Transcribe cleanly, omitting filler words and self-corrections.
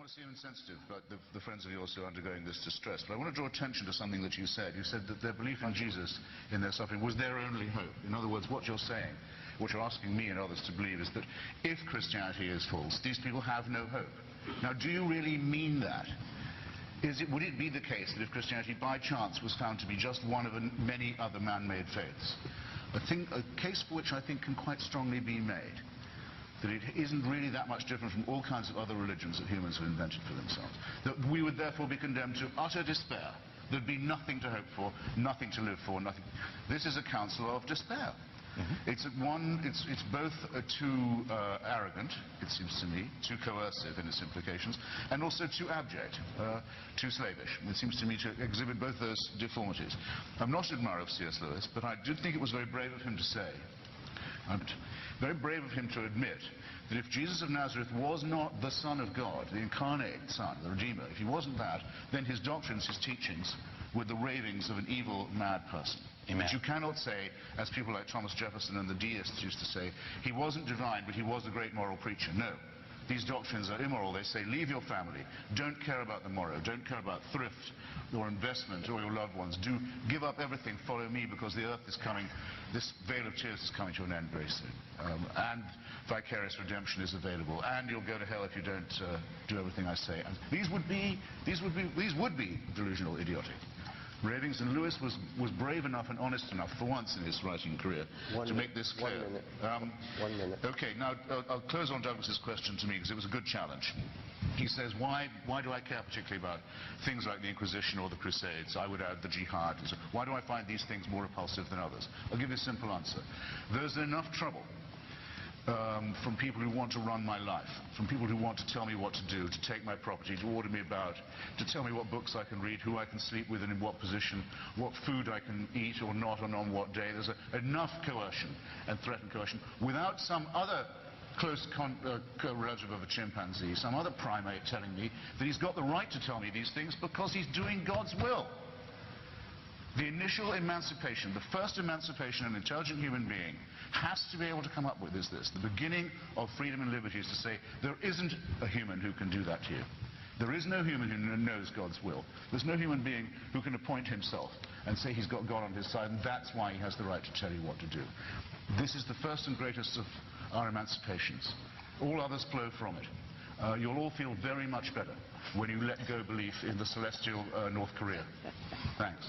want to seem insensitive about the friends of yours who are undergoing this distress, but I want to draw attention to something that you said. You said that their belief in Jesus, in their suffering, was their only hope. In other words, what you're saying, what you're asking me and others to believe, is that if Christianity is false, these people have no hope. Now, do you really mean that? Would it be the case that if Christianity by chance was found to be just one of many other man-made faiths, a case for which I think can quite strongly be made, that it isn't really that much different from all kinds of other religions that humans have invented for themselves, that we would therefore be condemned to utter despair? There'd be nothing to hope for, nothing to live for, nothing. This is a counsel of despair. It's both too arrogant, it seems to me, too coercive in its implications, and also too abject, too slavish. It seems to me to exhibit both those deformities. I'm not an admirer of C.S. Lewis, but I did think it was very brave of him to say, very brave of him to admit, that if Jesus of Nazareth was not the Son of God, the incarnate Son, the Redeemer, if he wasn't that, then his doctrines, his teachings, were the ravings of an evil, mad person. Amen. But you cannot say, as people like Thomas Jefferson and the deists used to say, he wasn't divine, but he was a great moral preacher. No. These doctrines are immoral. They say, leave your family. Don't care about the morrow. Don't care about thrift or investment or your loved ones. Do give up everything. Follow me, because the earth is coming, this veil of tears is coming to an end very soon. And vicarious redemption is available. And you'll go to hell if you don't do everything I say. And these would be delusional, idiotic ravings, and Lewis was brave enough and honest enough for once in his writing career to make this clear. 1 minute. 1 minute. Okay, now I'll close on Douglas's question to me, because it was a good challenge. He says, why do I care particularly about things like the Inquisition or the Crusades? I would add the Jihad. Why do I find these things more repulsive than others? I'll give you a simple answer. There's enough trouble from people who want to run my life, from people who want to tell me what to do, to take my property, to order me about, to tell me what books I can read, who I can sleep with and in what position, what food I can eat or not and on what day. There's enough coercion and threatened coercion without some other close relative of a chimpanzee, some other primate telling me that he's got the right to tell me these things because he's doing God's will. The initial emancipation, the first emancipation an intelligent human being has to be able to come up with is this. The beginning of freedom and liberty is to say, there isn't a human who can do that to you. There is no human who knows God's will. There's no human being who can appoint himself and say he's got God on his side, and that's why he has the right to tell you what to do. This is the first and greatest of our emancipations. All others flow from it. You'll all feel very much better when you let go belief in the celestial North Korea. Thanks.